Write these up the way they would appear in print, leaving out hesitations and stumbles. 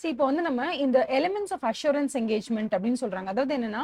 See, இப்போ வந்து நம்ம இந்த எலிமெண்ட்ஸ் ஆஃப் அஷூரன்ஸ் என்கேஜ்மெண்ட் அப்படின்னு சொல்றாங்க. அதாவது என்னன்னா,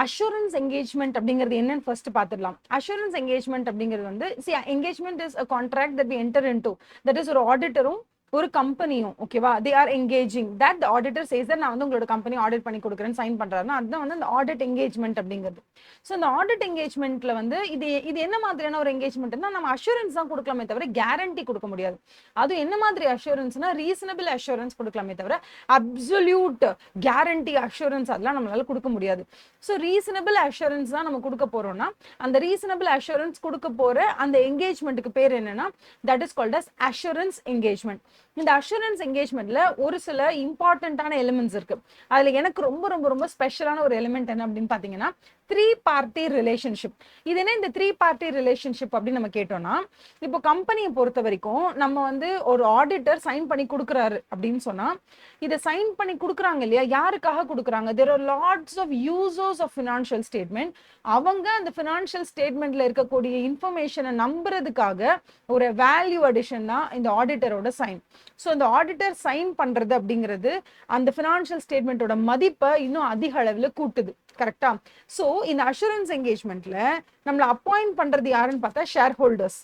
அஷூரன்ஸ் என்கேஜ்மெண்ட் அப்படிங்கிறது என்னன்னு ஃபர்ஸ்ட் பார்த்துடலாம். அஷூரன்ஸ் என்கேஜ்மெண்ட் அப்படிங்கிறது வந்து engagement is a contract that we enter into. That is ஒரு ஆடிட்டரும் ஒரு கம்பெனியும் ஓகேவா, they are engaging that the auditor says that நான் வந்து உங்களோட கம்பெனி ஆடிட் பண்ணி கொடுக்குறேன்னு சைன் பண்றாருன்னா அதுதான் வந்து அந்த ஆடிட் என்கேஜ்மெண்ட் அப்படிங்கிறது. ஸோ இந்த ஆடிட் என்கேஜ்மெண்ட்ல வந்து இது என்ன மாதிரியான ஒரு என்கேஜ்மெண்ட்னா, நம்ம அஷூரன்ஸ் தான் கொடுக்கலாமே தவிர கேரண்டி கொடுக்க முடியாது. அது என்ன மாதிரி அஷூரன்ஸ்னா ரீசனபிள் அஷூரன்ஸ் கொடுக்கலாமே தவிர அப்சல்யூட் கேரண்டி அஷூரன்ஸ் அதெல்லாம் நம்மளால கொடுக்க முடியாது. ஸோ ரீசனபிள் அஷூரன்ஸ் தான் நம்ம கொடுக்க போறோம்னா, அந்த ரீசனபிள் அஷூரன்ஸ் கொடுக்க போற அந்த என்கேஜ்மெண்ட்டுக்கு பேர் என்னன்னா, that is called as assurance engagement. இந்த அஷூரன்ஸ் என்கேஜ்மெண்ட்ல ஒரு சில இம்பார்ட்டன்டான எலிமெண்ட்ஸ் இருக்கு. அதுல எனக்கு ரொம்ப ரொம்ப ரொம்ப ஸ்பெஷலான ஒரு எலிமெண்ட் என்ன அப்படின்னு பாத்தீங்கன்னா, த்ரீ பார்ட்டி ரிலேஷன்ஷிப். இது என்ன இந்த த்ரீ பார்ட்டி ரிலேஷன்ஷிப் அப்படின்னு நம்ம கேட்டோம்னா, இப்போ கம்பெனியை பொறுத்த வரைக்கும் நம்ம வந்து ஒரு ஆடிட்டர் சைன் பண்ணி கொடுக்குறாரு அப்படின்னு சொன்னா, இதை சைன் பண்ணி கொடுக்குறாங்க இல்லையா, யாருக்காக கொடுக்குறாங்க? There are lots of users of financial statement. அவங்க அந்த ஃபினான்ஷியல் ஸ்டேட்மெண்ட்ல இருக்கக்கூடிய இன்ஃபர்மேஷனை நம்புறதுக்காக ஒரு வேல்யூ அடிஷன் தான் இந்த ஆடிட்டரோட சைன். ஸோ இந்த ஆடிட்டர் சைன் பண்றது அப்படிங்கிறது அந்த ஃபினான்ஷியல் ஸ்டேட்மெண்ட்டோட மதிப்பை இன்னும் அதிக அளவில் கூட்டுது. கரெக்டா? ஸோ இந்த அஷூரன்ஸ் என்கேஜ்மெண்ட்ல நம்மளை அப்பாயிண்ட் பண்றது யாருன்னு பார்த்தா share holders.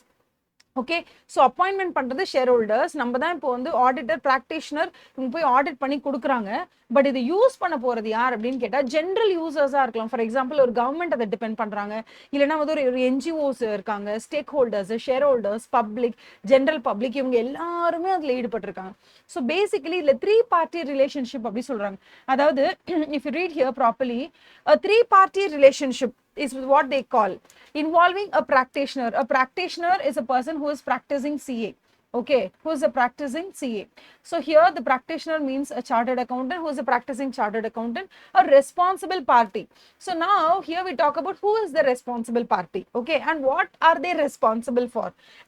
Okay, so appointment பண்றது ஷேர் ஹோல்டர்ஸ். நம்ம தான் இப்போ வந்து ஆடிட்டர் பிராக்டிஷனர் இவங்க போய் ஆடிட் பண்ணி கொடுக்குறாங்க. பட் இது யூஸ் பண்ண போறது யார் அப்படின்னு கேட்டா ஜென்ரல் யூசர்ஸா இருக்கலாம். ஃபார் எக்ஸாம்பிள் ஒரு கவர்மெண்ட் அதை டிபெண்ட் பண்றாங்க, இல்லைன்னா வந்து ஒரு என்ஜிஓஸ் இருக்காங்க, stack holders, share holders, public, general public, இவங்க எல்லாருமே அதுல ஈடுபட்டிருக்காங்க. ஸோ பேசிக்கலி இதுல த்ரீ பார்ட்டி ரிலேஷன்ஷிப் அப்படி சொல்றாங்க. அதாவது if you read here properly, three party relationship is what they call involving a practitioner. A practitioner is a person who is practicing CA. Okay, who is a practicing CA. So here the practitioner means a chartered accountant who is a practicing chartered accountant, a responsible party. So now here we talk about who is the responsible party, okay, and what are they responsible for.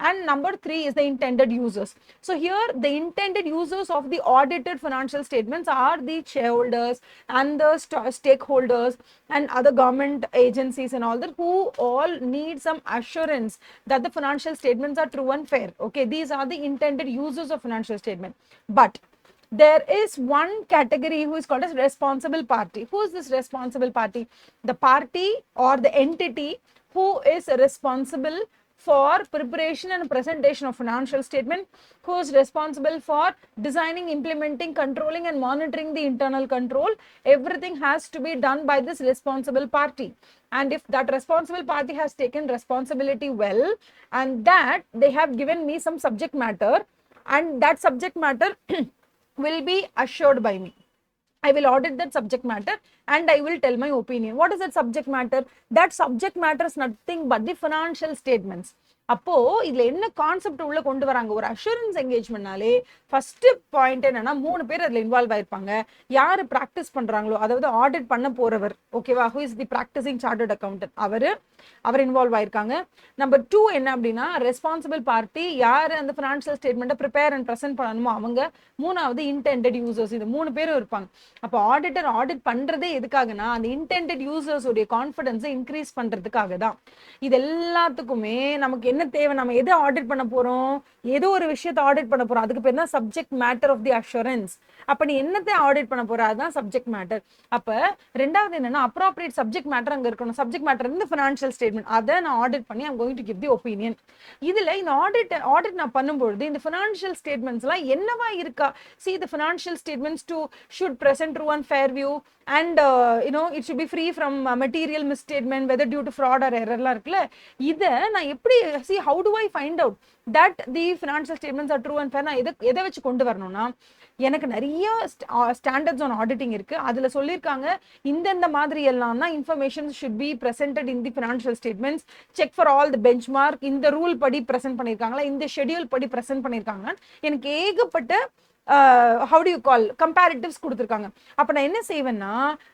And number 3 is the intended users. So here the intended users of the audited financial statements are the shareholders and the stakeholders and other government agencies and all that, who all need some assurance that the financial statements are true and fair. Okay, these are the intended users of financial statement. But there is one category who is called as responsible party. Who is this responsible party? The party or the entity who is responsible for preparation and presentation of financial statement, who is responsible for designing, implementing, controlling and monitoring the internal control. Everything has to be done by this responsible party. And if that responsible party has taken responsibility well, and that they have given me some subject matter, and that subject matter will be assured by me. I will audit that subject matter and I will tell my opinion. What is that subject matter? That subject matter is nothing but the financial statements. அப்போ இதுல என்ன concept உள்ள கொண்டு வராங்க? ஒரு assurance என்கேஜ்மெண்ட்னாலே first point என்னன்னா, 3 பேர் அதுல இன்வால்வ் ஆயிருப்பாங்க. யாரு பிராக்டிஸ் பண்றாங்களோ, அதாவது ஆடிட் பண்ண போறவர், ஓகேவா, who is the practising chartered accountant, அவர் இன்வால்வ் ஆயிருக்காங்க. நம்பர் 2 என்ன அப்படின்னா, ரெஸ்பான்சிபிள் பார்ட்டி, யாரு அந்த ஃபினான்ஷியல் ஸ்டேட்மெண்ட்டை ப்ரிப்பேர் அண்ட் ப்ரெசென்ட் பண்ணணுமோ அவங்க. 3வது இன்டெண்டட் யூசர்ஸ். இது 3 பேரும் இருப்பாங்க. அப்போ ஆடிட்டர் ஆடிட் பண்றதே எதுக்காகனா, அந்த இன்டெண்டட் யூசர்ஸ் உடைய கான்ஃபிடன்ஸை இன்க்ரீஸ் பண்றதுக்காக தான். இது எல்லாத்துக்குமே நமக்கு என்ன தேவை? நம்ம எதை ஆடிட் பண்ண போறோம்? ஏதோ ஒரு விஷயத்தை ஆடிட் பண்ண போறோம். அதுக்கு பேர் தான் subject matter of the assurance. அப்ப நீ என்னத்தை ஆடிட் பண்ண போற? அதுதான் சப்ஜெக்ட் மேட்டர். அப்ப ரெண்டாவது என்னன்னா, அப்ராப்ரியேட் சப்ஜெக்ட் மேட்டர் அங்க இருக்கணும். சப்ஜெக்ட் மேட்டர் இந்த ஃபினான்ஷியல் ஸ்டேட்மெண்ட், அதை நான் ஆடிட் பண்ணி I'm going to give the opinion. இதுல இந்த ஆடிட் நான் பண்ணும்போது இந்த ஃபினான்ஷியல் ஸ்டேட்மெண்ட்ஸ் எல்லாம் என்னவா இருக்கா? See, the financial statements should present true and fair view, and it should be free from material misstatement, whether due to fraud or error la irukla. Ida na eppadi see, how do I find out that the financial statements are true and fair? na edha vechu kondu varanona, எனக்கு நிறைய standards on auditing இருக்கு. அதுல சொல்லியிருக்காங்க இந்த மாதிரி எல்லாம் தான் information should be presented in the financial statements. Check for all the benchmark. இந்த ரூல் படி பிரசன்ட் பண்ணியிருக்காங்களா, இந்த ஷெட்யூல் படி பிரசன்ட் பண்ணியிருக்காங்க. எனக்கு ஏகப்பட்ட how do you call comparatives கொடுத்திருக்காங்க. அப்ப நான் என்ன செய்வேன்னா,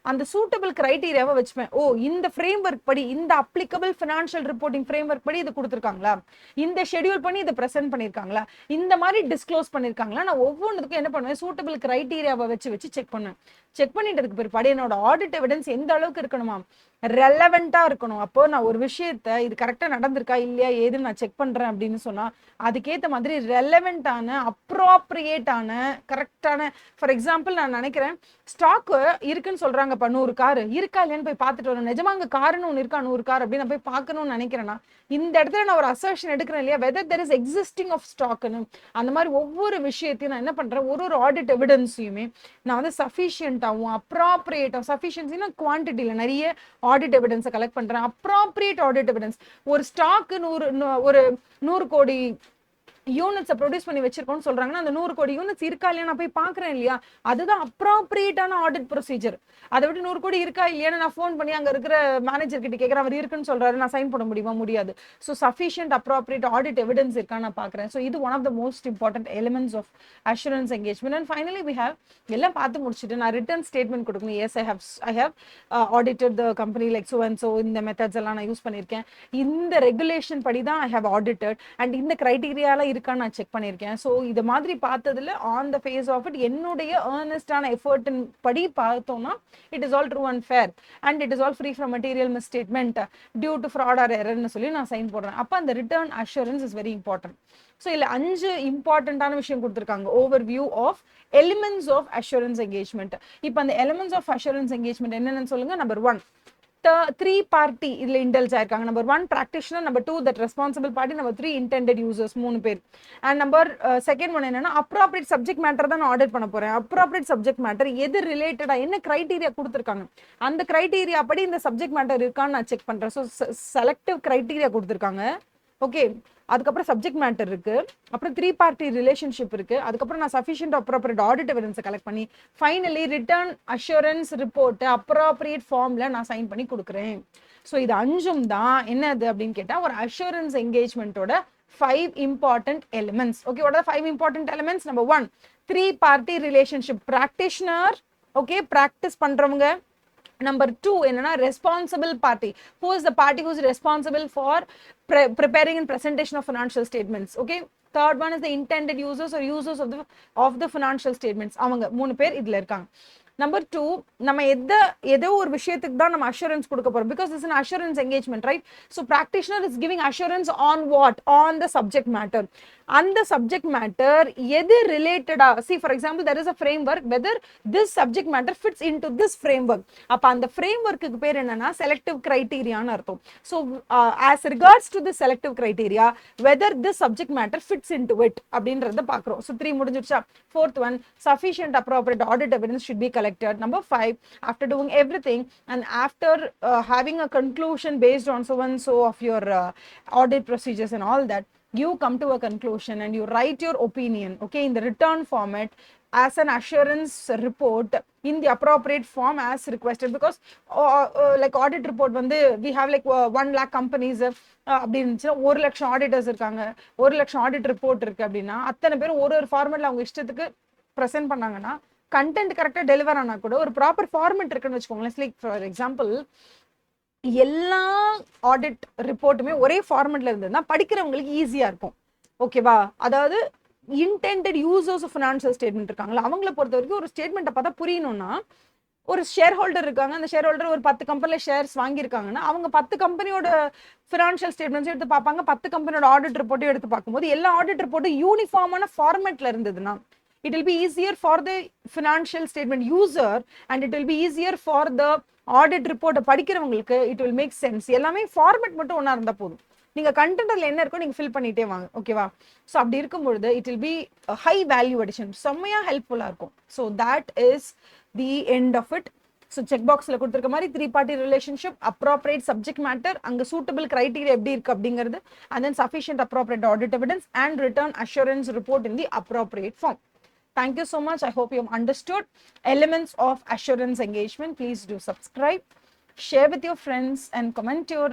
அந்த சூட்டபிள் கிரைட்டீரியாவை வச்சுப்பேன். ஓ, இந்த ஃப்ரேம் ஒர்க் படி, இந்த applicable financial reporting frame work படி இது கொடுத்திருக்காங்களா, இந்த ஷெட்யூல் பண்ணி இதை பிரசென்ட் பண்ணிருக்காங்களா, இந்த மாதிரி டிஸ்க்ளோஸ் பண்ணிருக்காங்களா, நான் ஒவ்வொன்றுக்கும் என்ன பண்ணுவேன், சூட்டபிள் கிரைட்டீரியாவை வச்சு செக் பண்ணுவேன். செக் பண்ணிட்டதுக்கு பிற்பாடு என்னோட ஆடிட் எவிடன்ஸ் எந்த அளவுக்கு இருக்கணுமா, ரெலவெண்டா இருக்கணும். அப்போ நான் ஒரு விஷயத்த இது கரெக்டா நடந்திருக்கா இல்லையா ஏதுன்னு நான் செக் பண்றேன் அப்படின்னு சொன்னா அதுக்கேத்த மாதிரி ரெலவெண்டான அப்ராப்ரியேட்டான கரெக்டான ஃபார் எக்ஸாம்பிள் நான் நினைக்கிறேன் ஸ்டாக் இருக்குன்னு சொல்றாங்கப்பா 100 கார் இருக்கா இல்லையான்னு போய் பார்த்துட்டு வரணும். நிஜமா அங்க காருன்னு ஒன்று இருக்கா 100 கார் அப்படின்னு நான் போய் பார்க்கணும்னு நினைக்கிறேன்னா இந்த இடத்துல நான் ஒரு அசர்ஷன் எடுக்கிறேன் இல்லையா whether there is existing of ஸ்டாக்னு அந்த மாதிரி ஒவ்வொரு விஷயத்தையும் நான் என்ன பண்றேன் ஒரு ஆடிட் எவிடன்ஸையுமே நான் வந்து சஃபிஷியன்ட்டாகவும் அப்ராப்ரியேட்டாகவும் சஃபிஷியன்சினா குவான்டிட்டியில் நிறைய ஆடிட் எவிடன்ஸை கலெக்ட் பண்றேன். அப்ராப்ரியேட் ஆடிட் எவிடன்ஸ் ஒரு ஸ்டாக் ஒரு 100 கோடி யூனிட்ஸை ப்ரொடியூஸ் பண்ணி வச்சிருக்கோம்னு சொல்றாங்கன்னா அந்த 100 கோடி யூனிட்ஸ் இருக்கா இல்லையா நான் போய் பாக்குறேன் இல்லையா அதுதான் அப்ராப்ரியேட்டான ஆடிட் ப்ரொசீஜர். அதை விட்டு 100 கோடி இருக்கா இல்லையான்னு நான் ஃபோன் பண்ணி அங்க இருக்கிற மேனேஜர் கிட்ட கேட்கறேன் அவர் இருக்குன்னு சொல்றாரு நான் சைன் பண்ண முடியுமா முடியாது. So sufficient appropriate audit evidence இருக்கா நான் பாக்குறேன். ஸோ இது one of the most important elements of assurance engagement. And finally we have எல்லாம் பார்த்து முடிச்சுட்டு நான் ரிட்டர்ன் ஸ்டேட்மெண்ட் கொடுக்கணும். Yes I have audited the company like so and so இந்த மெத்தட்ஸ் எல்லாம் நான் யூஸ் பண்ணியிருக்கேன் இந்த ரெகுலேஷன் படி தான் ஐ ஹவ் ஆடிட்டட் அண்ட் இந்த கிரைட்டீரியால இருக்கான்னு நான் செக் பண்ணியிருக்கேன். ஸோ இது மாதிரி பார்த்ததுல on the face of it என்னுடைய ஏர்னஸ்டான எஃபர்ட்டின் படி பார்த்தோம்னா it is all true and fair and it is all free from material misstatement due to fraud or எரர்னு சொல்லி நான் சைன் போடுறேன். அப்போ அந்த return assurance is very important. So இல்லை 5 இம்பார்ட்டன்டான விஷயம் கொடுத்துருக்காங்க overview of elements of assurance engagement. இப்போ அந்த எலிமெண்ட்ஸ் ஆஃப் அஷூரன்ஸ் என்கேஜ்மெண்ட் என்னென்னு சொல்லுங்க. நம்பர் 1 three party இதுல indulge ஆயிருக்காங்க. Number 1 practitioner, number 2 that responsible party, number 3 intended users 3 பேர். அண்ட் நம்பர் செகண்ட் ஒன் என்னன்னா appropriate subject matter தான் நான் ஆர்டர் பண்ண போறேன். appropriate subject matter எது ரிலேட்டடா என்ன கிரைட்டீரியா கொடுத்துருக்காங்க அந்த கிரைட்டீரியா படி இந்த சப்ஜெக்ட் மேட்டர் இருக்கான்னு நான் செக் பண்றேன். ஸோ செலக்டிவ் கிரைட்டீரியா கொடுத்துருக்காங்க. ஓகே அதுக்கப்புறம் சப்ஜெக்ட் மேட்டர் இருக்கு, அப்புறம் 3 பார்ட்டி ரிலேஷன்ஷிப் இருக்கு, அதுக்கப்புறம் நான் சஃபிஷியன்ட் அப்ராப்ரியேட் ஆடிட் எவிடன்ஸை கலெக்ட் பண்ணி finally return assurance report appropriate ஃபார்ம்ல நான் சைன் பண்ணி கொடுக்குறேன். ஸோ இது 5 தான் என்னது அப்படின்னு கேட்டா ஒரு assurance என்கேஜ்மெண்ட்டோட 5 important elements. Okay, what are the 5 important elements? Number 1 3 party relationship, practitioner, okay, practice பண்றவங்க. Number 2 என்னன்னா responsible party, who is the party who is responsible for preparing and presentation of financial statements. Okay, third one is the intended users or users of the financial statements. அவங்க 3 பேர் இதுல இருக்காங்க. Number 2 நம்ம ஏதோ ஒரு விஷயத்துக்கு தான் நம்ம அஷூரன்ஸ் கொடுக்க போறோம் because it's an assurance engagement, right? So practitioner is giving assurance on what? On the subject matter. அந்த subject matter எது ரிலேட்டடா, see for example there is a framework, whether this subject matter fits into this framework. அப்ப அந்த frameworkக்கு பேர் என்னன்னா selective criteria ன்னு அர்த்தம். So as regards to the selective criteria, whether this subject matter fits into it அப்படின்றத பார்க்கிறோம். So 3 முடிஞ்சிருச்சா. Fourth one, sufficient appropriate audit evidence should be collected. Number 5, after doing everything and after having a conclusion based on so and so of your audit procedures and all that, you come to a conclusion and you write your opinion, okay, in the return format as an assurance report in the appropriate form as requested. Because like audit report வந்து we have like 1 lakh companies அப்படி இருந்துச்சுன்னா 1 லட்சம் auditors இருக்காங்க, 1 லட்சம் audit report இருக்கு அப்படின்னா அத்தனை பேரும் ஒரு ஃபார்மேட்ல அவங்க இஷ்டத்துக்கு ப்ரெசென்ட் பண்ணாங்கன்னா கண்டென்ட் கரெக்டாக டெலிவர் ஆனா கூட ஒரு ப்ராப்பர் ஃபார்மேட் இருக்குன்னு வச்சுக்கோங்களேன். லைக் ஃபார் எக்ஸாம்பிள் எல்லா ஆடிட் ரிப்போர்ட்டுமே ஒரே ஃபார்மேட்ல இருந்ததுன்னா படிக்கிறவங்களுக்கு ஈஸியா இருக்கும். ஓகேவா, அதாவது intended users of financial statement இருக்காங்களா அவங்கள பொறுத்த வரைக்கும் ஒரு ஸ்டேட்மெண்ட்டை பார்த்தா புரியணும்னா ஒரு ஷேர் ஹோல்டர் இருக்காங்க, அந்த ஷேர் ஹோல்டர் ஒரு 10 கம்பெனில ஷேர்ஸ் வாங்கியிருக்காங்கன்னா அவங்க 10 கம்பெனியோட ஃபினான்ஷியல் ஸ்டேட்மெண்ட்ஸ் எடுத்து பார்ப்பாங்க, 10 கம்பெனியோட ஆடிட் ரிப்போர்ட்டையும் எடுத்து பார்க்கும்போது எல்லா ஆடிட் ரிப்போர்ட்டும் யூனிஃபார்மான ஃபார்மேட்ல இருந்ததுன்னா it will be easier for the financial statement user and it will be easier for the audit report படிக்கிறவங்களுக்கு it will make sense. எல்லாமே ஃபார்மேட் மட்டும் ஒண்ணா இருந்தா போதும், நீங்க கண்டென்ட்ல என்ன இருக்கோ நீங்க ஃபில் பண்ணிட்டே வாங்க. ஓகேவா, சோ அப்படி இருக்கும்போது it will be a high value addition, செம்மையா ஹெல்ப்ஃபுல்லா இருக்கும். so that is the end of it. So check boxல கொடுத்திருக்க மாதிரி 3 party relationship, appropriate subject matter, அங்க suitable criteria எப்படி இருக்கு அப்படிங்கிறது, and then sufficient appropriate audit evidence and return assurance report in the appropriate form. Thank you so much. I hope you have understood elements of assurance engagement. Please do subscribe, share with your friends and comment your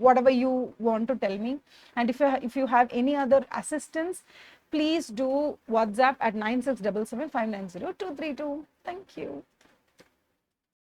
whatever you want to tell me. And if you have any other assistance, please do WhatsApp at 9677 590 232. Thank you.